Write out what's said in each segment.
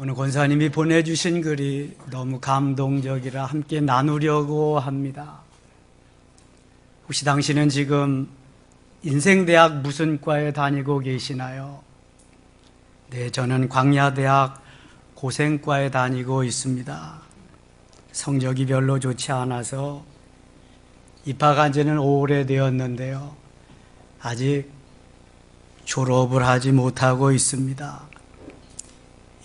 오늘 권사님이 보내주신 글이 너무 감동적이라 함께 나누려고 합니다. 혹시 당신은 지금 인생대학 무슨 과에 다니고 계시나요? 네, 저는 광야대학 고생과에 다니고 있습니다. 성적이 별로 좋지 않아서 입학한 지는 오래되었는데요. 아직 졸업을 하지 못하고 있습니다.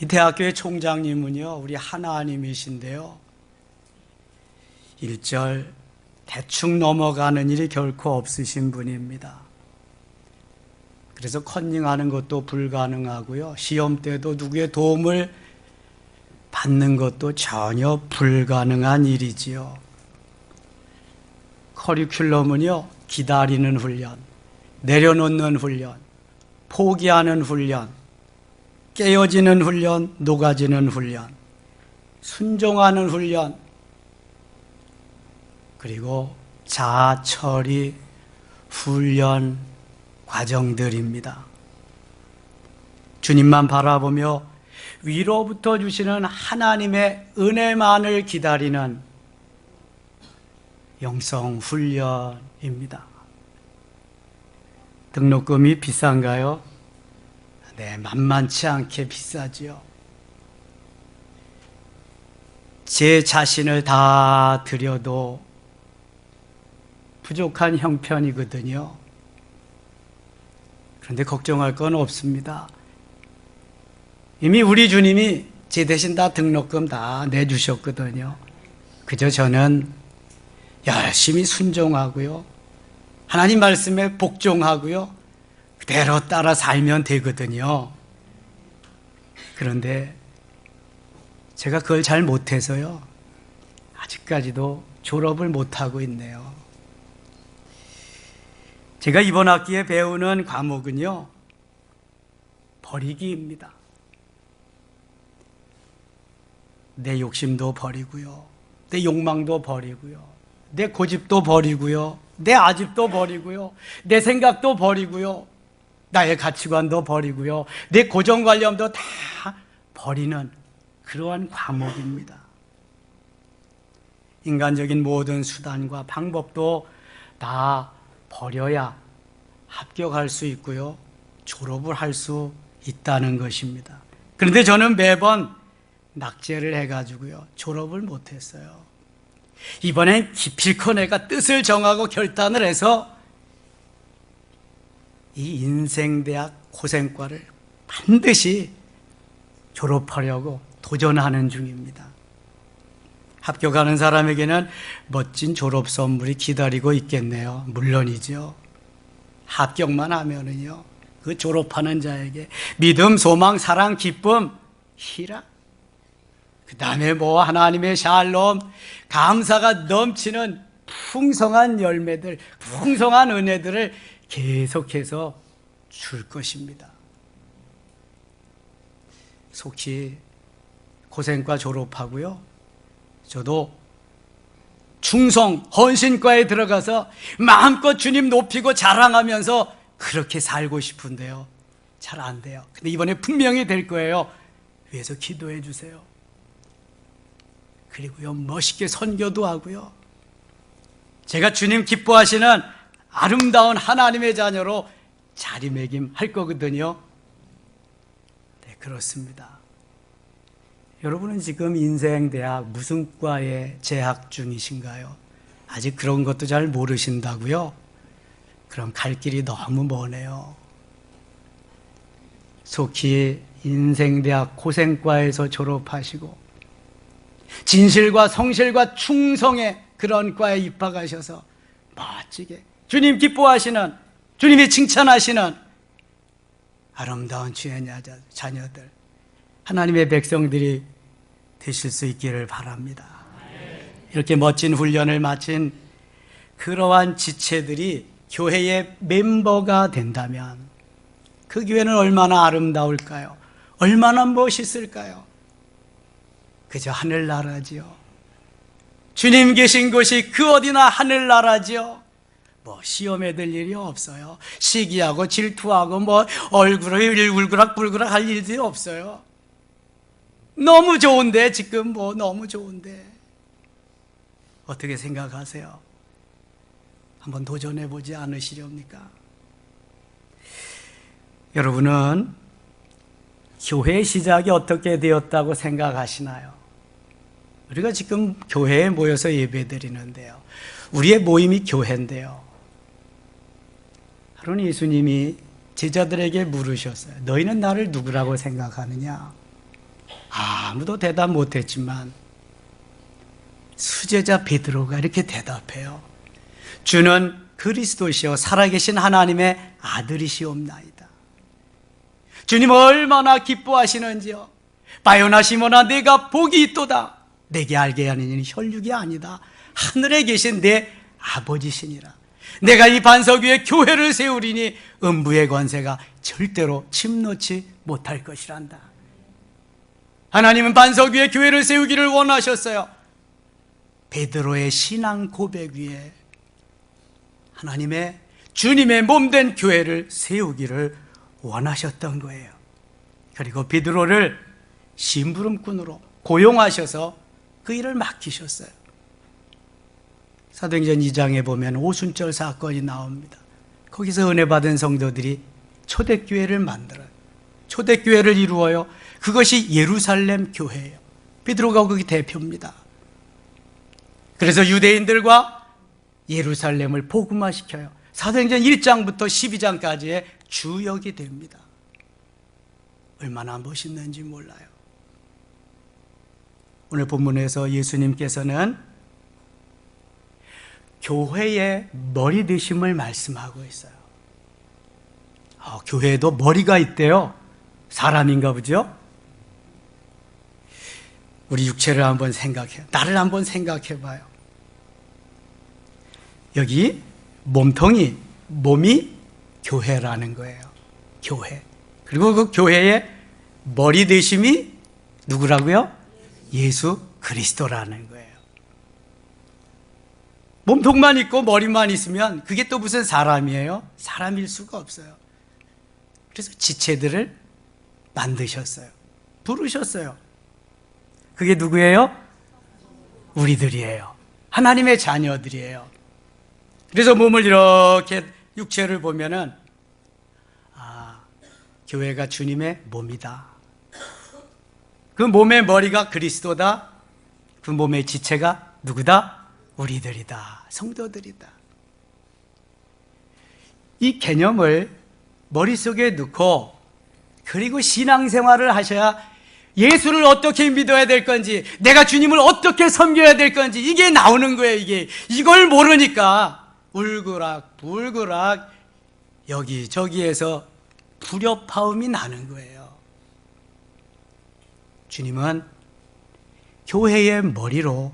이 대학교의 총장님은요, 우리 하나님이신데요. 1절 대충 넘어가는 일이 결코 없으신 분입니다. 그래서 컨닝하는 것도 불가능하고요. 시험 때도 누구의 도움을 받는 것도 전혀 불가능한 일이지요. 커리큘럼은요, 기다리는 훈련, 내려놓는 훈련, 포기하는 훈련, 깨어지는 훈련, 녹아지는 훈련, 순종하는 훈련, 그리고 자아처리 훈련 과정들입니다. 주님만 바라보며 위로부터 주시는 하나님의 은혜만을 기다리는 영성 훈련입니다. 등록금이 비싼가요? 네, 만만치 않게 비싸지요. 제 자신을 다 드려도 부족한 형편이거든요. 그런데 걱정할 건 없습니다. 이미 우리 주님이 제 대신 다 등록금 다 내주셨거든요. 그저 저는 열심히 순종하고요, 하나님 말씀에 복종하고요, 그대로 따라 살면 되거든요. 그런데 제가 그걸 잘 못해서요, 아직까지도 졸업을 못하고 있네요. 제가 이번 학기에 배우는 과목은요, 버리기입니다. 내 욕심도 버리고요, 내 욕망도 버리고요, 내 고집도 버리고요, 내 아집도 버리고요, 내 생각도 버리고요, 나의 가치관도 버리고요, 내 고정관념도 다 버리는 그러한 과목입니다. 인간적인 모든 수단과 방법도 다 버려야 합격할 수 있고요, 졸업을 할 수 있다는 것입니다. 그런데 저는 매번 낙제를 해가지고요, 졸업을 못했어요. 이번엔 기필코 내가 뜻을 정하고 결단을 해서 이 인생대학 고생과를 반드시 졸업하려고 도전하는 중입니다. 합격하는 사람에게는 멋진 졸업 선물이 기다리고 있겠네요. 물론이죠. 합격만 하면은요, 그 졸업하는 자에게 믿음, 소망, 사랑, 기쁨, 희락, 그 다음에 하나님의 샬롬, 감사가 넘치는 풍성한 열매들, 풍성한 은혜들을 계속해서 줄 것입니다. 속히 고생과 졸업하고요, 저도 충성, 헌신과에 들어가서 마음껏 주님 높이고 자랑하면서 그렇게 살고 싶은데요, 잘 안 돼요. 근데 이번에 분명히 될 거예요. 위해서 기도해 주세요. 그리고요, 멋있게 선교도 하고요, 제가 주님 기뻐하시는 아름다운 하나님의 자녀로 자리매김할 거거든요. 네, 그렇습니다. 여러분은 지금 인생대학 무슨 과에 재학 중이신가요? 아직 그런 것도 잘 모르신다고요? 그럼 갈 길이 너무 머네요. 속히 인생대학 고생과에서 졸업하시고 진실과 성실과 충성의 그런 과에 입학하셔서 멋지게 주님 기뻐하시는, 주님이 칭찬하시는 아름다운 주의 자녀들, 하나님의 백성들이 되실 수 있기를 바랍니다. 이렇게 멋진 훈련을 마친 그러한 지체들이 교회의 멤버가 된다면 그 교회는 얼마나 아름다울까요? 얼마나 멋있을까요? 그저 하늘나라지요. 주님 계신 곳이 그 어디나 하늘나라지요. 시험에 들 일이 없어요. 시기하고 질투하고 얼굴을 울그락불그락 할 일이 없어요. 너무 좋은데, 지금 너무 좋은데. 어떻게 생각하세요? 한번 도전해보지 않으시렵니까? 여러분은 교회 시작이 어떻게 되었다고 생각하시나요? 우리가 지금 교회에 모여서 예배드리는데요, 우리의 모임이 교회인데요, 하루는 예수님이 제자들에게 물으셨어요. 너희는 나를 누구라고 생각하느냐? 아무도 대답 못했지만 수제자 베드로가 이렇게 대답해요. 주는 그리스도시요 살아계신 하나님의 아들이시옵나이다. 주님 얼마나 기뻐하시는지요. 바요나 시몬아, 내가 복이 있도다. 내게 알게 하는 이는 혈육이 아니다, 하늘에 계신 내 아버지시니라. 내가 이 반석 위에 교회를 세우리니 음부의 권세가 절대로 침노치 못할 것이란다. 하나님은 반석 위에 교회를 세우기를 원하셨어요. 베드로의 신앙 고백 위에 하나님의 주님의 몸된 교회를 세우기를 원하셨던 거예요. 그리고 베드로를 심부름꾼으로 고용하셔서 그 일을 맡기셨어요. 사도행전 2장에 보면 오순절 사건이 나옵니다. 거기서 은혜 받은 성도들이 초대교회를 만들어요. 초대교회를 이루어요. 그것이 예루살렘 교회예요. 베드로가 거기 대표입니다. 그래서 유대인들과 예루살렘을 복음화시켜요. 사도행전 1장부터 12장까지의 주역이 됩니다. 얼마나 멋있는지 몰라요. 오늘 본문에서 예수님께서는 교회의 머리 되심을 말씀하고 있어요. 교회에도 머리가 있대요. 사람인가 보죠? 우리 육체를 한번 생각해요. 나를 한번 생각해 봐요. 여기 몸통이, 몸이 교회라는 거예요. 교회. 그리고 그 교회의 머리 되심이 누구라고요? 예수 그리스도라는 거예요. 몸통만 있고 머리만 있으면 그게 또 무슨 사람이에요? 사람일 수가 없어요. 그래서 지체들을 만드셨어요. 부르셨어요. 그게 누구예요? 우리들이에요. 하나님의 자녀들이에요. 그래서 몸을 이렇게 육체를 보면은 교회가 주님의 몸이다. 그 몸의 머리가 그리스도다. 그 몸의 지체가 누구다? 우리들이다. 성도들이다. 이 개념을 머릿속에 넣고 그리고 신앙생활을 하셔야 예수를 어떻게 믿어야 될 건지, 내가 주님을 어떻게 섬겨야 될 건지 이게 나오는 거예요. 이걸 모르니까 울그락불그락 여기저기에서 불협화음이 나는 거예요. 주님은 교회의 머리로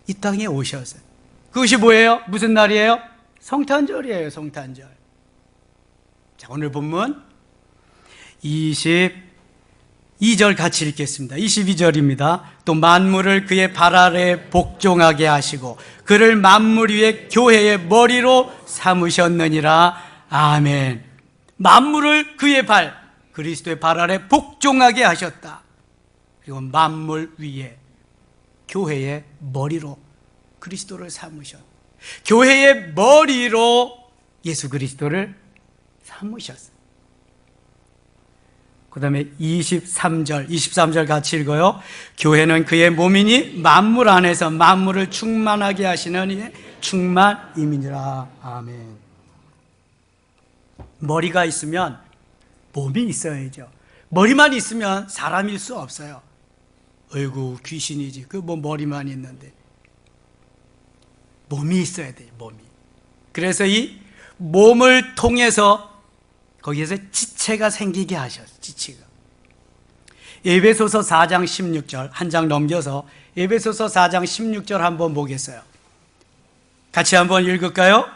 이 땅에 오셨어요. 그것이 뭐예요? 무슨 날이에요? 성탄절이에요. 성탄절. 자, 오늘 본문 22절 같이 읽겠습니다. 22절입니다. 또 만물을 그의 발 아래에 복종하게 하시고 그를 만물 위에 교회의 머리로 삼으셨느니라. 아멘. 만물을 그의 발, 그리스도의 발 아래 복종하게 하셨다. 그리고 만물 위에 교회의 머리로 그리스도를 삼으셨다. 교회의 머리로 예수 그리스도를 삼으셨어요. 그 다음에 23절 같이 읽어요. 교회는 그의 몸이니 만물 안에서 만물을 충만하게 하시는 이의 충만임이니라. 아멘. 머리가 있으면 몸이 있어야죠. 머리만 있으면 사람일 수 없어요. 어이구 귀신이지. 머리만 있는데. 몸이 있어야 돼요. 몸이. 그래서 이 몸을 통해서 거기에서 지체가 생기게 하셨어요. 지체가. 에베소서 4장 16절 한 장 넘겨서 에베소서 4장 16절 한번 보겠어요. 같이 한번 읽을까요?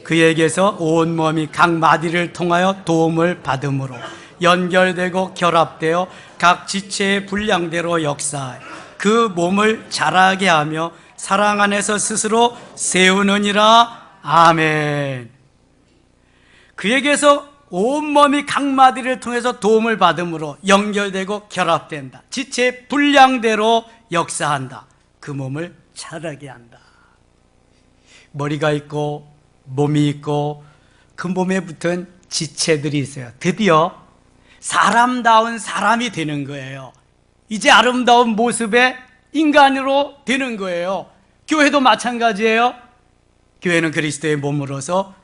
그에게서 온 몸이 각 마디를 통하여 도움을 받음으로 연결되고 결합되어 각 지체의 분량대로 역사하여 그 몸을 자라게 하며 사랑 안에서 스스로 세우느니라. 아멘. 그에게서 온몸이 각마디를 통해서 도움을 받음으로 연결되고 결합된다. 지체의 분량대로 역사한다. 그 몸을 자라게 한다. 머리가 있고 몸이 있고 그 몸에 붙은 지체들이 있어요. 드디어 사람다운 사람이 되는 거예요. 이제 아름다운 모습의 인간으로 되는 거예요. 교회도 마찬가지예요. 교회는 그리스도의 몸으로서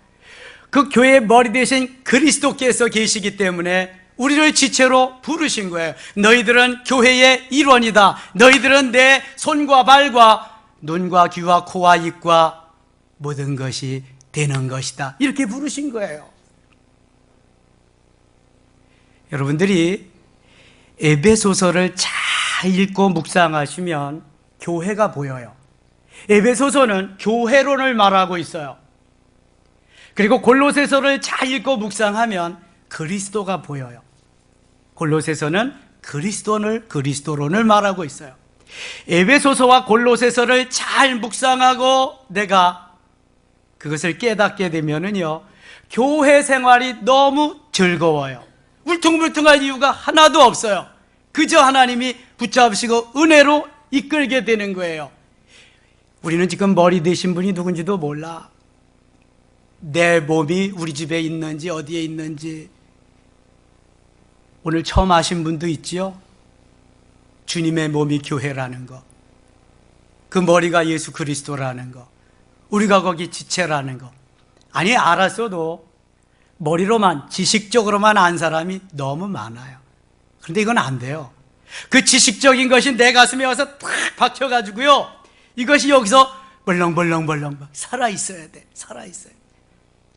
그 교회의 머리 대신 그리스도께서 계시기 때문에 우리를 지체로 부르신 거예요. 너희들은 교회의 일원이다. 너희들은 내 손과 발과 눈과 귀와 코와 입과 모든 것이 되는 것이다. 이렇게 부르신 거예요. 여러분들이 에베소서를 잘 읽고 묵상하시면 교회가 보여요. 에베소서는 교회론을 말하고 있어요. 그리고 골로새서를 잘 읽고 묵상하면 그리스도가 보여요. 골로새서는 그리스도론을 말하고 있어요. 에베소서와 골로새서를 잘 묵상하고 내가 그것을 깨닫게 되면은요, 교회 생활이 너무 즐거워요. 울퉁불퉁할 이유가 하나도 없어요. 그저 하나님이 붙잡으시고 은혜로 이끌게 되는 거예요. 우리는 지금 머리 되신 분이 누군지도 몰라. 내 몸이 우리 집에 있는지 어디에 있는지 오늘 처음 아신 분도 있지요. 주님의 몸이 교회라는 거, 그 머리가 예수 그리스도라는 거, 우리가 거기 지체라는 거. 아니, 알았어도 머리로만 지식적으로만 안 사람이 너무 많아요. 그런데 이건 안 돼요. 그 지식적인 것이 내 가슴에 와서 탁 박혀가지고요, 이것이 여기서 벌렁벌렁 살아있어야 돼. 살아있어야 돼.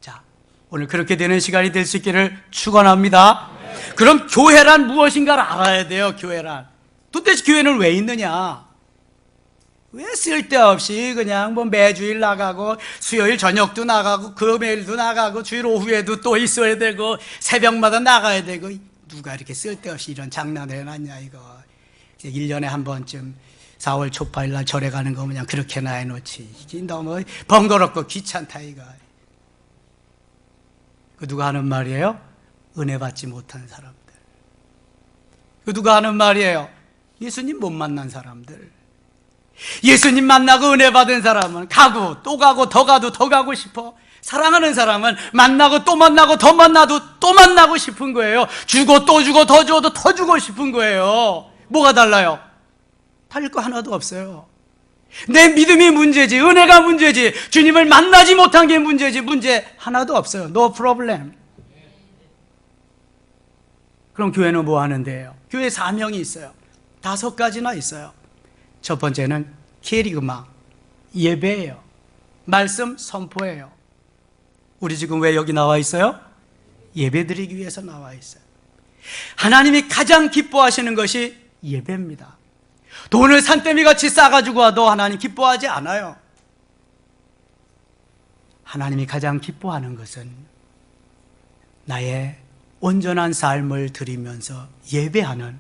자, 오늘 그렇게 되는 시간이 될 수 있기를 축원합니다. 그럼 교회란 무엇인가를 알아야 돼요. 교회란 도대체 교회는 왜 있느냐? 왜 쓸데없이 그냥 뭐 매주일 나가고 수요일 저녁도 나가고 금요일도 나가고 주일 오후에도 또 있어야 되고 새벽마다 나가야 되고, 누가 이렇게 쓸데없이 이런 장난을 해놨냐 이거. 1년에 한 번쯤 4월 초파일 날 절에 가는 거 그냥 그렇게나 해놓지. 이게 너무 번거롭고 귀찮다 이거. 그 누가 하는 말이에요? 은혜 받지 못한 사람들. 그 누가 하는 말이에요? 예수님 못 만난 사람들. 예수님 만나고 은혜 받은 사람은 가고 또 가고 더 가도 더 가고 싶어. 사랑하는 사람은 만나고 또 만나고 더 만나도 또 만나고 싶은 거예요. 주고 또 주고 더 주어도 더 주고 싶은 거예요. 뭐가 달라요? 달릴 거 하나도 없어요. 내 믿음이 문제지, 은혜가 문제지, 주님을 만나지 못한 게 문제지, 문제 하나도 없어요. No problem. 그럼 교회는 뭐 하는데요? 교회 사명이 있어요. 5가지나 있어요. 첫 번째는 케리그마, 예배예요. 말씀 선포예요. 우리 지금 왜 여기 나와 있어요? 예배 드리기 위해서 나와 있어요. 하나님이 가장 기뻐하시는 것이 예배입니다. 돈을 산더미같이 싸가지고 와도 하나님 기뻐하지 않아요. 하나님이 가장 기뻐하는 것은 나의 온전한 삶을 드리면서 예배하는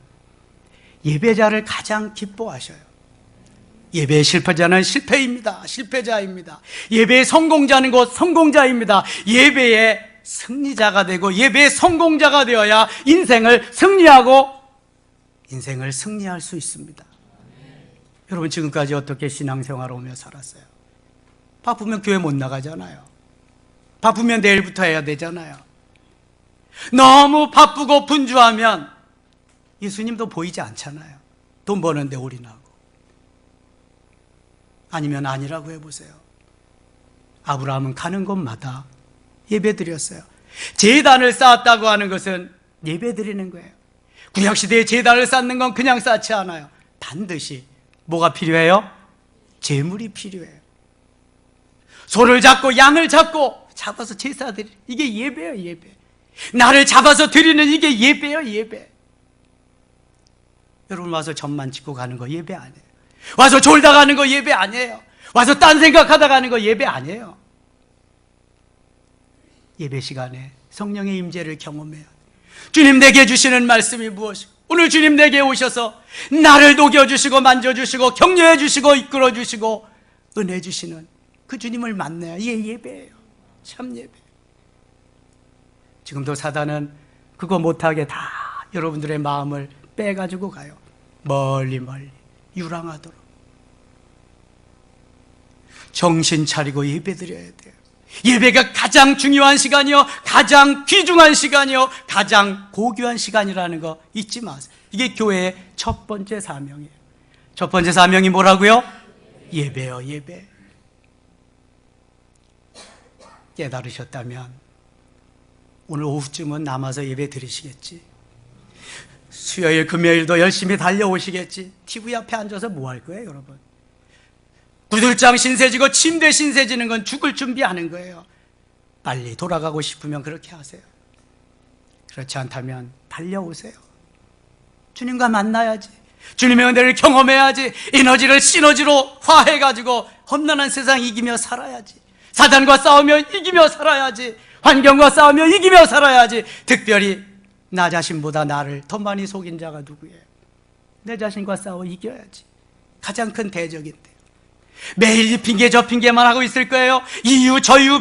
예배자를 가장 기뻐하셔요. 예배의 실패자는 실패자입니다. 예배의 성공자는 곧 성공자입니다. 예배의 승리자가 되고 예배의 성공자가 되어야 인생을 승리할 수 있습니다. 여러분, 지금까지 어떻게 신앙생활을 하며 살았어요? 바쁘면 교회 못 나가잖아요. 바쁘면 내일부터 해야 되잖아요. 너무 바쁘고 분주하면 예수님도 보이지 않잖아요. 돈 버는데 올인하고. 아니면 아니라고 해보세요. 아브라함은 가는 곳마다 예배 드렸어요. 제단을 쌓았다고 하는 것은 예배 드리는 거예요. 구약시대에 제단을 쌓는 건 그냥 쌓지 않아요. 반드시 뭐가 필요해요? 제물이 필요해요. 소를 잡고 양을 잡아서 제사 드리, 이게 예배예요. 예배. 나를 잡아서 드리는 이게 예배예요. 예배. 여러분, 와서 점만 찍고 가는 거 예배 아니에요. 와서 졸다 가는 거 예배 아니에요. 와서 딴 생각하다 가는 거 예배 아니에요. 예배 시간에 성령의 임재를 경험해요. 주님 내게 주시는 말씀이 무엇이고, 오늘 주님 내게 오셔서 나를 녹여주시고 만져주시고 격려해주시고 이끌어주시고 은혜 주시는 그 주님을 만나야 이게 예배예요. 참 예배. 지금도 사단은 그거 못하게 다 여러분들의 마음을 빼가지고 가요. 멀리 유랑하도록. 정신 차리고 예배드려야 돼요. 예배가 가장 중요한 시간이요, 가장 귀중한 시간이요, 가장 고귀한 시간이라는 거 잊지 마세요. 이게 교회의 첫 번째 사명이에요. 첫 번째 사명이 뭐라고요? 예배요, 예배. 깨달으셨다면 오늘 오후쯤은 남아서 예배 드리시겠지. 수요일, 금요일도 열심히 달려오시겠지. TV 앞에 앉아서 뭐 할 거예요, 여러분? 구들장 신세지고 침대 신세지는 건 죽을 준비하는 거예요. 빨리 돌아가고 싶으면 그렇게 하세요. 그렇지 않다면 달려오세요. 주님과 만나야지. 주님의 은혜를 경험해야지. 에너지를 시너지로 화해가지고 험난한 세상 이기며 살아야지. 사단과 싸우며 이기며 살아야지. 환경과 싸우며 이기며 살아야지. 특별히 나 자신보다 나를 더 많이 속인 자가 누구예요? 내 자신과 싸워 이겨야지. 가장 큰 대적인데 매일 이 핑계 저 핑계만 하고 있을 거예요? 이유 저 이유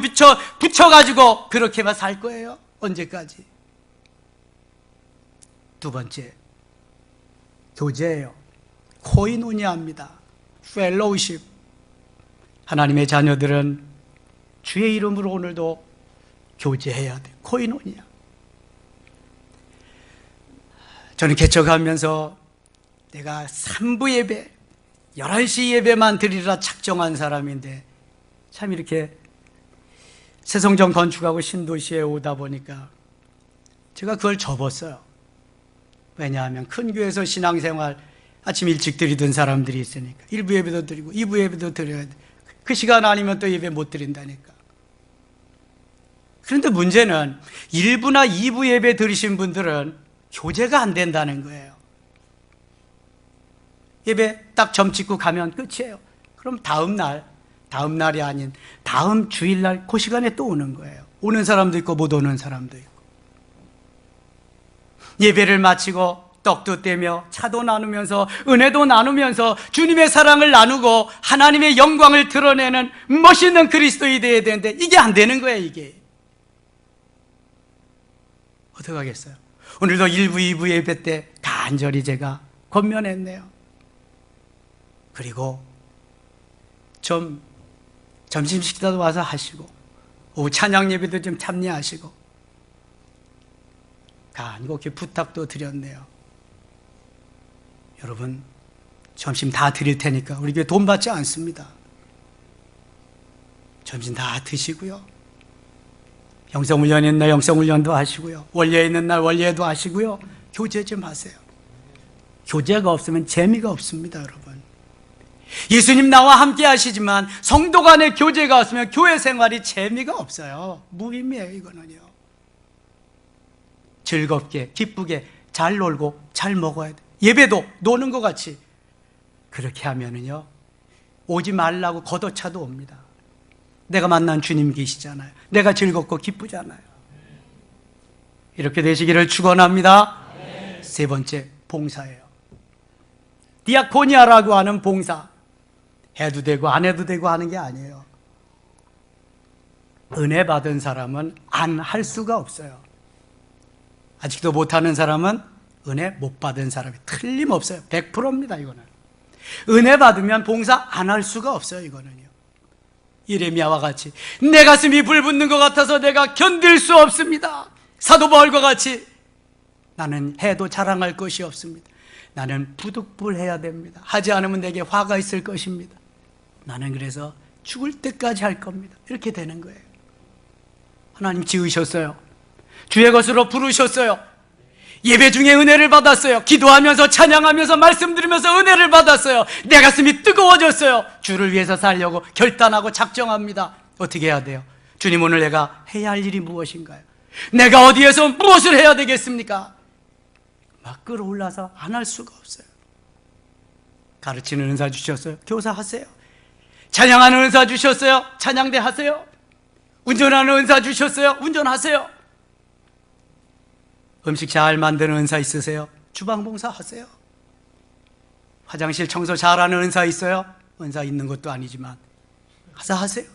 붙여가지고 그렇게만 살 거예요? 언제까지? 두 번째, 교제예요. 코이노니아입니다. 펠로우십. 하나님의 자녀들은 주의 이름으로 오늘도 교제해야 돼요. 코이노니아. 저는 개척하면서 내가 3부 예배 11시 예배만 드리라 작정한 사람인데 참 이렇게 새성정 건축하고 신도시에 오다 보니까 제가 그걸 접었어요. 왜냐하면 큰 교회에서 신앙생활 아침 일찍 드리던 사람들이 있으니까 1부 예배도 드리고 2부 예배도 드려야 돼. 그 시간 아니면 또 예배 못 드린다니까. 그런데 문제는 1부나 2부 예배 드리신 분들은 교제가 안 된다는 거예요. 예배 딱 점 찍고 가면 끝이에요. 그럼 다음 날이 아닌 다음 주일날 그 시간에 또 오는 거예요. 오는 사람도 있고 못 오는 사람도 있고. 예배를 마치고 떡도 떼며 차도 나누면서 은혜도 나누면서 주님의 사랑을 나누고 하나님의 영광을 드러내는 멋있는 그리스도인이 되어야 되는데 이게 안 되는 거예요. 이게 어떻게 하겠어요? 오늘도 1부 2부 예배 때 간절히 제가 권면했네요. 그리고 좀 점심 식사도 와서 하시고 오후 찬양 예배도 좀 참여하시고 간곡히 부탁도 드렸네요. 여러분 점심 다 드릴 테니까 우리 교회 돈 받지 않습니다. 점심 다 드시고요. 영성훈련 있는 날 영성훈련도 하시고요. 원례 있는 날 원례도 하시고요. 교제 좀 하세요. 교제가 없으면 재미가 없습니다, 여러분. 예수님 나와 함께 하시지만 성도 간의 교제가 없으면 교회 생활이 재미가 없어요. 무의미해요, 이거는요. 즐겁게, 기쁘게, 잘 놀고, 잘 먹어야 돼. 예배도 노는 것 같이. 그렇게 하면은요, 오지 말라고 걷어차도 옵니다. 내가 만난 주님 계시잖아요. 내가 즐겁고 기쁘잖아요. 이렇게 되시기를 축원합니다. 세 번째, 봉사예요. 디아코니아라고 하는 봉사. 해도 되고 안 해도 되고 하는 게 아니에요. 은혜 받은 사람은 안 할 수가 없어요. 아직도 못하는 사람은 은혜 못 받은 사람이 틀림없어요. 100%입니다. 이거는 은혜 받으면 봉사 안 할 수가 없어요. 이거는요. 예레미야와 같이 내 가슴이 불붙는 것 같아서 내가 견딜 수 없습니다. 사도 바울과 같이 나는 해도 자랑할 것이 없습니다. 나는 부득불해야 됩니다. 하지 않으면 내게 화가 있을 것입니다. 나는 그래서 죽을 때까지 할 겁니다. 이렇게 되는 거예요. 하나님 지으셨어요. 주의 것으로 부르셨어요. 예배 중에 은혜를 받았어요. 기도하면서 찬양하면서 말씀드리면서 은혜를 받았어요. 내 가슴이 뜨거워졌어요. 주를 위해서 살려고 결단하고 작정합니다. 어떻게 해야 돼요? 주님, 오늘 내가 해야 할 일이 무엇인가요? 내가 어디에서 무엇을 해야 되겠습니까? 막 끌어올라서 안 할 수가 없어요. 가르치는 은사 주셨어요. 교사하세요. 찬양하는 은사 주셨어요. 찬양대 하세요. 운전하는 은사 주셨어요. 운전하세요. 음식 잘 만드는 은사 있으세요? 주방봉사 하세요. 화장실 청소 잘하는 은사 있어요? 은사 있는 것도 아니지만 하세요.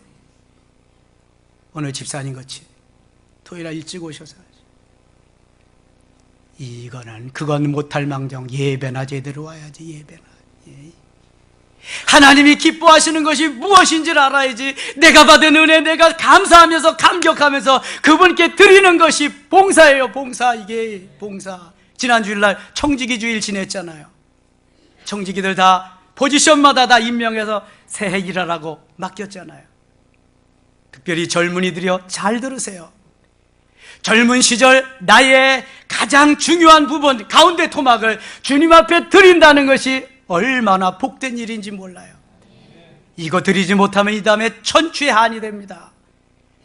오늘 집사님 같이 토요일날 일찍 오셔서 그건 못할 망정 예배나 제대로 와야지. 예배나. 하나님이 기뻐하시는 것이 무엇인지를 알아야지. 내가 받은 은혜, 내가 감사하면서 감격하면서 그분께 드리는 것이 봉사예요. 봉사. 이게 봉사. 지난 주일날 청지기 주일 지냈잖아요. 청지기들 다 포지션마다 다 임명해서 새해 일하라고 맡겼잖아요. 특별히 젊은이들이요, 잘 들으세요. 젊은 시절 나의 가장 중요한 부분, 가운데 토막을 주님 앞에 드린다는 것이 얼마나 복된 일인지 몰라요. 이거 드리지 못하면 이 다음에 천추의 한이 됩니다.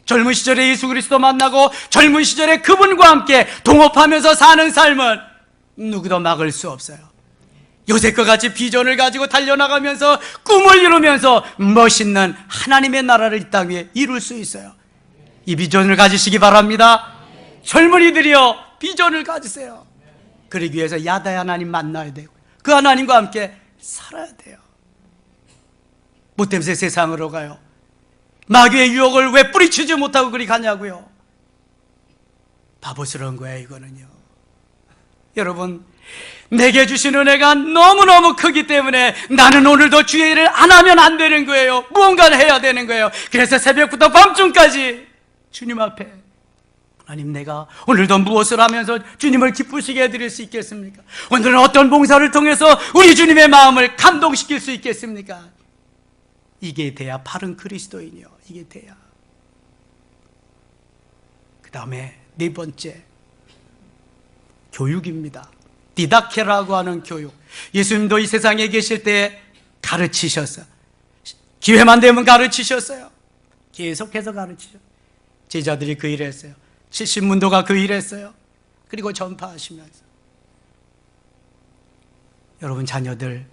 젊은 시절에 예수 그리스도 만나고 젊은 시절에 그분과 함께 동업하면서 사는 삶은 누구도 막을 수 없어요. 요셉과 같이 비전을 가지고 달려나가면서 꿈을 이루면서 멋있는 하나님의 나라를 이 땅 위에 이룰 수 있어요. 이 비전을 가지시기 바랍니다. 젊은이들이요, 비전을 가지세요. 그러기 위해서 야다의 하나님 만나야 되고 그 하나님과 함께 살아야 돼요. 뭐 때문에 세상으로 가요? 마귀의 유혹을 왜 뿌리치지 못하고 그리 가냐고요? 바보스러운 거야 이거는요. 여러분, 내게 주신 은혜가 너무너무 크기 때문에 나는 오늘도 주의 일을 안 하면 안 되는 거예요. 무언가를 해야 되는 거예요. 그래서 새벽부터 밤중까지 주님 앞에, 하나님, 내가 오늘도 무엇을 하면서 주님을 기쁘시게 해드릴 수 있겠습니까? 오늘은 어떤 봉사를 통해서 우리 주님의 마음을 감동시킬 수 있겠습니까? 이게 돼야 바른 그리스도인이요. 이게 돼야. 그 다음에 네 번째, 교육입니다. 디다케라고 하는 교육. 예수님도 이 세상에 계실 때 가르치셨어요. 기회만 되면 가르치셨어요. 계속해서 가르치셨어요. 제자들이 그 일을 했어요. 70문도가 그 일을 했어요. 그리고 전파하시면서. 여러분 자녀들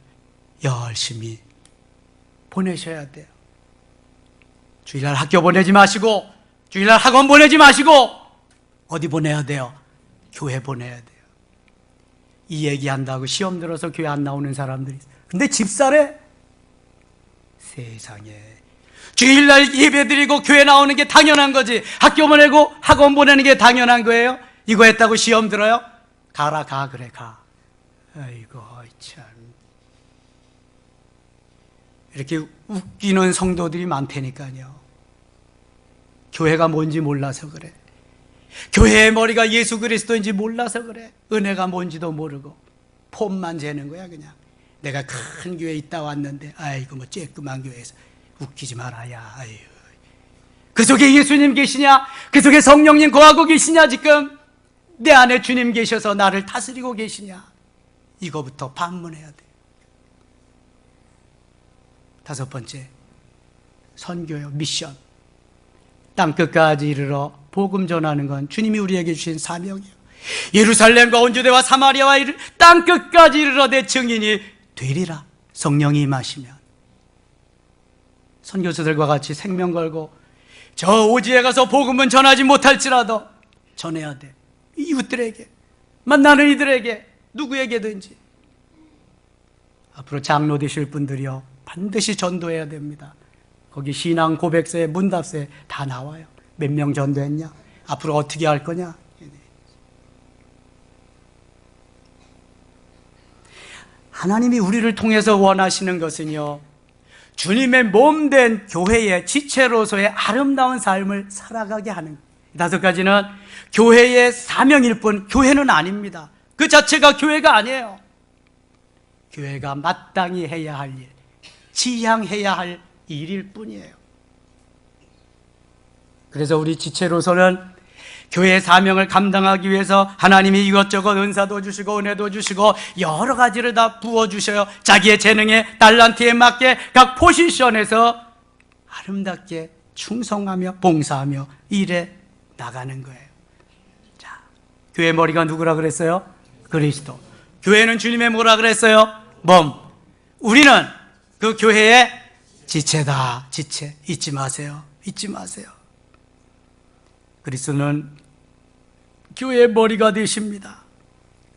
열심히 보내셔야 돼요. 주일날 학교 보내지 마시고, 주일날 학원 보내지 마시고, 어디 보내야 돼요? 교회 보내야 돼요. 이 얘기한다고 시험 들어서 교회 안 나오는 사람들이 있어요. 근데 집사래? 세상에. 주일날 예배 드리고 교회 나오는 게 당연한 거지. 학교 보내고 학원 보내는 게 당연한 거예요? 이거 했다고 시험 들어요? 가라, 가. 그래, 가. 아이고 참. 이렇게 웃기는 성도들이 많다니까요. 교회가 뭔지 몰라서 그래. 교회의 머리가 예수 그리스도인지 몰라서 그래. 은혜가 뭔지도 모르고 폼만 재는 거야. 그냥 내가 큰 교회에 있다 왔는데 아이고 뭐 쬐끄만 교회에서 웃기지 말아야. 아유. 그 속에 예수님 계시냐? 그 속에 성령님 거하고 계시냐? 지금 내 안에 주님 계셔서 나를 다스리고 계시냐? 이거부터 반문해야 돼. 다섯 번째, 선교요. 미션. 땅끝까지 이르러 복음 전하는 건 주님이 우리에게 주신 사명이에요. 예루살렘과 온 유대와 사마리아와 땅끝까지 이르러 내 증인이 되리라. 성령이 임하시면. 선교사들과 같이 생명 걸고 저 오지에 가서 복음은 전하지 못할지라도 전해야 돼. 이웃들에게, 만나는 이들에게, 누구에게든지. 앞으로 장로 되실 분들이요, 반드시 전도해야 됩니다. 거기 신앙 고백서에, 문답서에 다 나와요. 몇 명 전도했냐? 앞으로 어떻게 할 거냐? 하나님이 우리를 통해서 원하시는 것은요, 주님의 몸된 교회의 지체로서의 아름다운 삶을 살아가게 하는 거예요. 다섯 가지는 교회의 사명일 뿐 교회는 아닙니다. 그 자체가 교회가 아니에요. 교회가 마땅히 해야 할 일, 지향해야 할 일일 뿐이에요. 그래서 우리 지체로서는 교회의 사명을 감당하기 위해서 하나님이 이것저것 은사도 주시고 은혜도 주시고 여러 가지를 다 부어주셔요. 자기의 재능에, 달란트에 맞게 각 포지션에서 아름답게 충성하며 봉사하며 일해 나가는 거예요. 자, 교회 머리가 누구라 그랬어요? 그리스도. 교회는 주님의 뭐라 그랬어요? 몸. 우리는 그 교회의 지체다. 지체. 잊지 마세요. 잊지 마세요. 그리스도는 교회의 머리가 되십니다.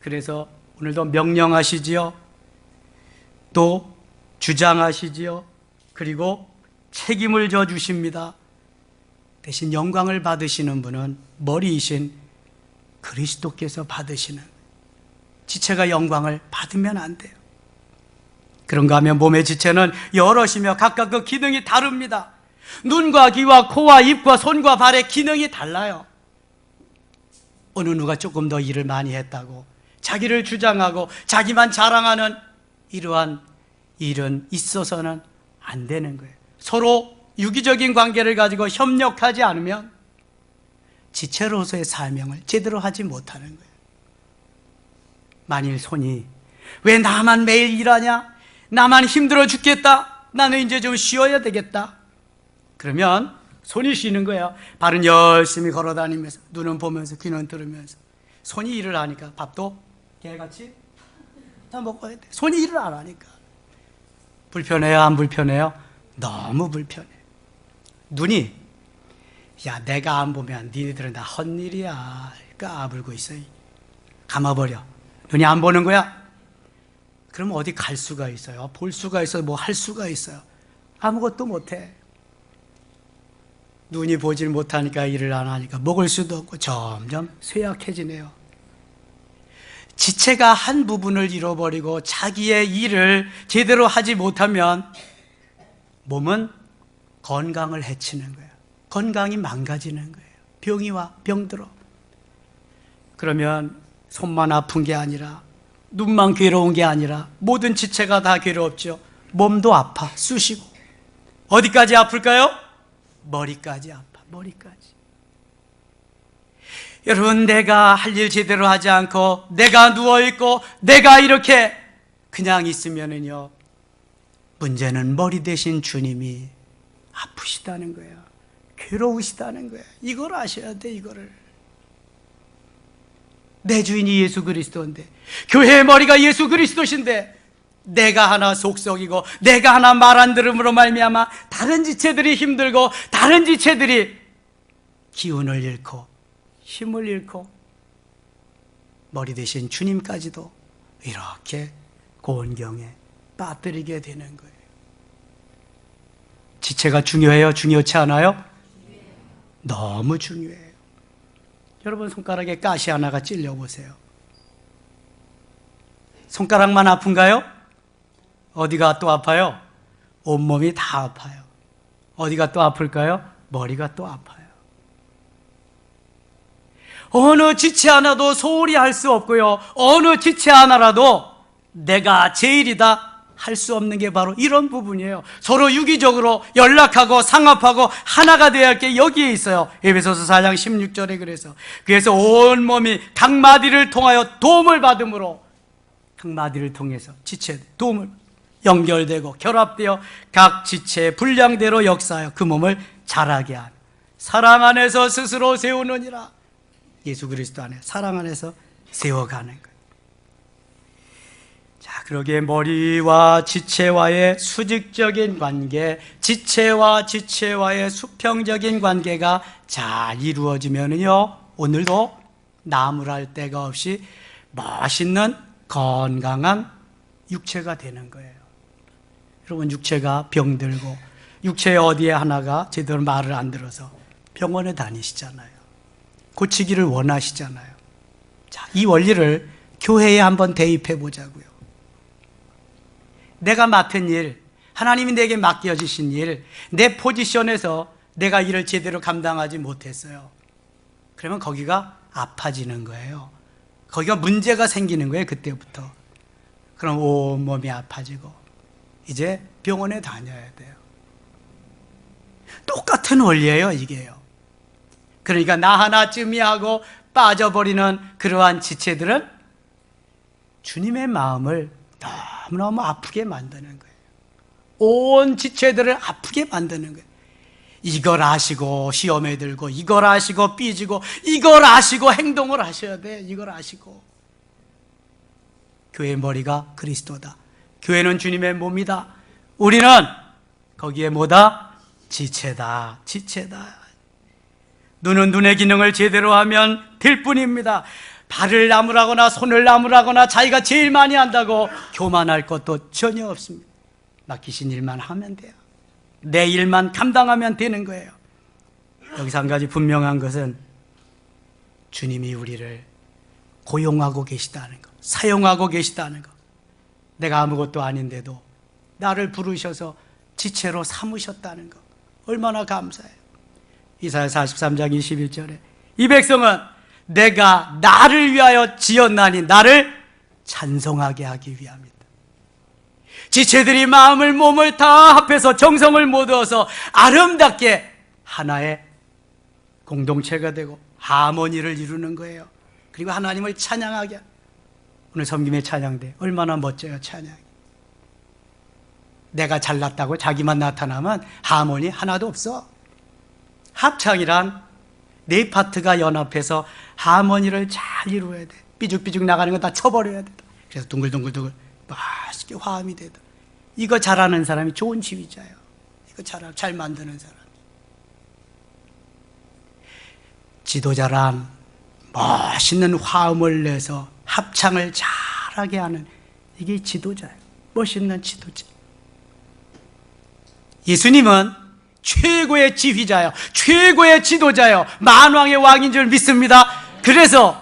그래서 오늘도 명령하시지요. 또 주장하시지요. 그리고 책임을 져 주십니다. 대신 영광을 받으시는 분은 머리이신 그리스도께서 받으시는, 지체가 영광을 받으면 안 돼요. 그런가 하면 몸의 지체는 여럿이며 각각 그 기능이 다릅니다. 눈과 귀와 코와 입과 손과 발의 기능이 달라요. 어느 누가 조금 더 일을 많이 했다고 자기를 주장하고 자기만 자랑하는 이러한 일은 있어서는 안 되는 거예요. 서로 유기적인 관계를 가지고 협력하지 않으면 지체로서의 사명을 제대로 하지 못하는 거예요. 만일 손이 왜 나만 매일 일하냐? 나만 힘들어 죽겠다. 나는 이제 좀 쉬어야 되겠다. 그러면 손이 쉬는 거예요. 발은 열심히 걸어다니면서 눈은 보면서 귀는 들으면서 손이 일을 하니까 밥도 개같이 다 먹어야 돼. 손이 일을 안 하니까. 불편해요? 안 불편해요? 너무 불편해. 눈이 야 내가 안 보면 니네들은 다 헛일이야 까불고 있어. 감아버려. 눈이 안 보는 거야? 그럼 어디 갈 수가 있어요? 볼 수가 있어요? 뭐 할 수가 있어요? 아무것도 못해. 눈이 보질 못하니까 일을 안 하니까 먹을 수도 없고 점점 쇠약해지네요. 지체가 한 부분을 잃어버리고 자기의 일을 제대로 하지 못하면 몸은 건강을 해치는 거예요. 건강이 망가지는 거예요. 병이 와, 병들어. 그러면 손만 아픈 게 아니라 눈만 괴로운 게 아니라 모든 지체가 다 괴롭죠. 몸도 아파, 쑤시고. 어디까지 아플까요? 머리까지 아파, 머리까지. 여러분, 내가 할 일 제대로 하지 않고 내가 누워있고 내가 이렇게 그냥 있으면은요, 문제는 머리 대신 주님이 아프시다는 거예요. 괴로우시다는 거예요. 이걸 아셔야 돼, 이거를. 내 주인이 예수 그리스도인데, 교회의 머리가 예수 그리스도신데, 내가 하나 속썩이고 내가 하나 말 안 들음으로 말미암아 다른 지체들이 힘들고 다른 지체들이 기운을 잃고 힘을 잃고 머리 대신 주님까지도 이렇게 곤경에 빠뜨리게 되는 거예요. 지체가 중요해요? 중요치 않아요? 너무 중요해요. 여러분, 손가락에 가시 하나가 찔려보세요. 손가락만 아픈가요? 어디가 또 아파요? 온몸이 다 아파요. 어디가 또 아플까요? 머리가 또 아파요. 어느 지체 하나도 소홀히 할 수 없고요, 어느 지체 하나라도 내가 제일이다 할 수 없는 게 바로 이런 부분이에요. 서로 유기적으로 연락하고 상합하고 하나가 되어야 할 게 여기에 있어요. 에베소서 4장 16절에 그래서 온몸이 각 마디를 통하여 도움을 받음으로, 각 마디를 통해서 지체 도움을 연결되고 결합되어 각 지체의 분량대로 역사하여 그 몸을 자라게 하는, 사랑 안에서 스스로 세우느니라. 예수 그리스도 안에 사랑 안에서 세워가는 거예요. 자, 그러기에 머리와 지체와의 수직적인 관계, 지체와 지체와의 수평적인 관계가 잘 이루어지면요, 오늘도 나무랄 데가 없이 멋있는 건강한 육체가 되는 거예요. 여러분, 육체가 병들고 육체의 어디에 하나가 제대로 말을 안 들어서 병원에 다니시잖아요. 고치기를 원하시잖아요. 자, 이 원리를 교회에 한번 대입해 보자고요. 내가 맡은 일, 하나님이 내게 맡겨주신 일, 내 포지션에서 내가 일을 제대로 감당하지 못했어요. 그러면 거기가 아파지는 거예요. 거기가 문제가 생기는 거예요, 그때부터. 그럼 온몸이 아파지고 이제 병원에 다녀야 돼요. 똑같은 원리예요, 이게요. 그러니까 나 하나쯤이 하고 빠져버리는 그러한 지체들은 주님의 마음을 너무너무 아프게 만드는 거예요. 온 지체들을 아프게 만드는 거예요. 이걸 아시고 시험에 들고, 이걸 아시고 삐지고, 이걸 아시고 행동을 하셔야 돼. 이걸 아시고. 교회의 머리가 그리스도다. 교회는 주님의 몸이다. 우리는 거기에 뭐다? 지체다. 지체다. 눈은 눈의 기능을 제대로 하면 될 뿐입니다. 발을 나무라거나 손을 나무라거나 자기가 제일 많이 한다고 교만할 것도 전혀 없습니다. 맡기신 일만 하면 돼요. 내 일만 감당하면 되는 거예요. 여기서 한 가지 분명한 것은 주님이 우리를 고용하고 계시다는 것. 사용하고 계시다는 것. 내가 아무것도 아닌데도 나를 부르셔서 지체로 삼으셨다는 것. 얼마나 감사해요. 이사야 43장 21절에 이 백성은 내가 나를 위하여 지었나니 나를 찬송하게 하기 위함이다. 지체들이 마음을 몸을 다 합해서 정성을 모두어서 아름답게 하나의 공동체가 되고 하모니를 이루는 거예요. 그리고 하나님을 찬양하게. 오늘 섬김의 찬양대 얼마나 멋져요. 찬양이. 내가 잘났다고 자기만 나타나면 하모니 하나도 없어. 합창이란 네 파트가 연합해서 하모니를 잘 이루어야 돼. 삐죽삐죽 나가는 거 다 쳐버려야 돼. 그래서 둥글둥글둥글 맛있게 화음이 되다. 이거 잘하는 사람이 좋은 지휘자예요. 이거 잘 만드는 사람. 지도자란 멋있는 화음을 내서 합창을 잘하게 하는 이게 지도자예요. 멋있는 지도자. 예수님은 최고의 지휘자예요. 최고의 지도자예요. 만왕의 왕인 줄 믿습니다. 그래서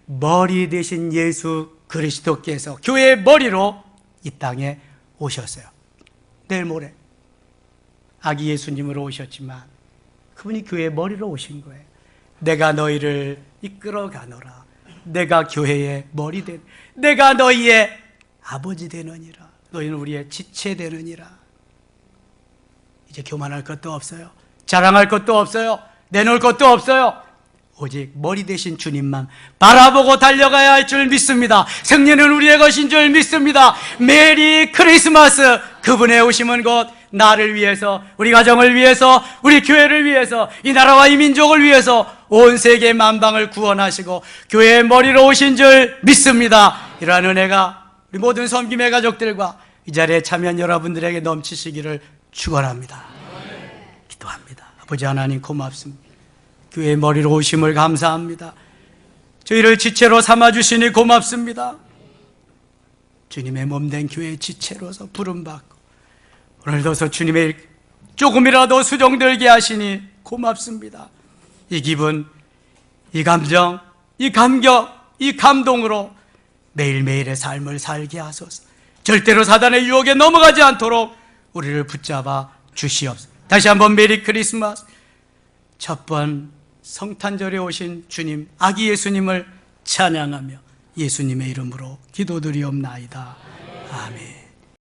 머리 되신 예수 그리스도께서 교회의 머리로 이 땅에 오셨어요. 내일 모레 아기 예수님으로 오셨지만 그분이 교회의 머리로 오신 거예요. 내가 너희를 이끌어 가노라. 내가 교회의 머리 된, 내가 너희의 아버지 되느니라. 너희는 우리의 지체 되느니라. 이제 교만할 것도 없어요. 자랑할 것도 없어요. 내놓을 것도 없어요. 오직 머리 되신 주님만 바라보고 달려가야 할 줄 믿습니다. 성령은 우리의 것인 줄 믿습니다. 메리 크리스마스. 그분의 오심은 곧 나를 위해서, 우리 가정을 위해서, 우리 교회를 위해서, 이 나라와 이 민족을 위해서 온 세계 만방을 구원하시고 교회의 머리로 오신 줄 믿습니다. 이러한 은혜가 우리 모든 섬김의 가족들과 이 자리에 참여한 여러분들에게 넘치시기를 축원합니다. 기도합니다. 아버지 하나님 고맙습니다. 교회의 머리로 오심을 감사합니다. 저희를 지체로 삼아주시니 고맙습니다. 주님의 몸된 교회의 지체로서 부름받고 오늘도서 주님의 조금이라도 수종들게 하시니 고맙습니다. 이 기분, 이 감정, 이 감격, 이 감동으로 매일매일의 삶을 살게 하소서. 절대로 사단의 유혹에 넘어가지 않도록 우리를 붙잡아 주시옵소서. 다시 한번 메리 크리스마스. 첫 번 성탄절에 오신 주님, 아기 예수님을 찬양하며 예수님의 이름으로 기도드리옵나이다. 아멘.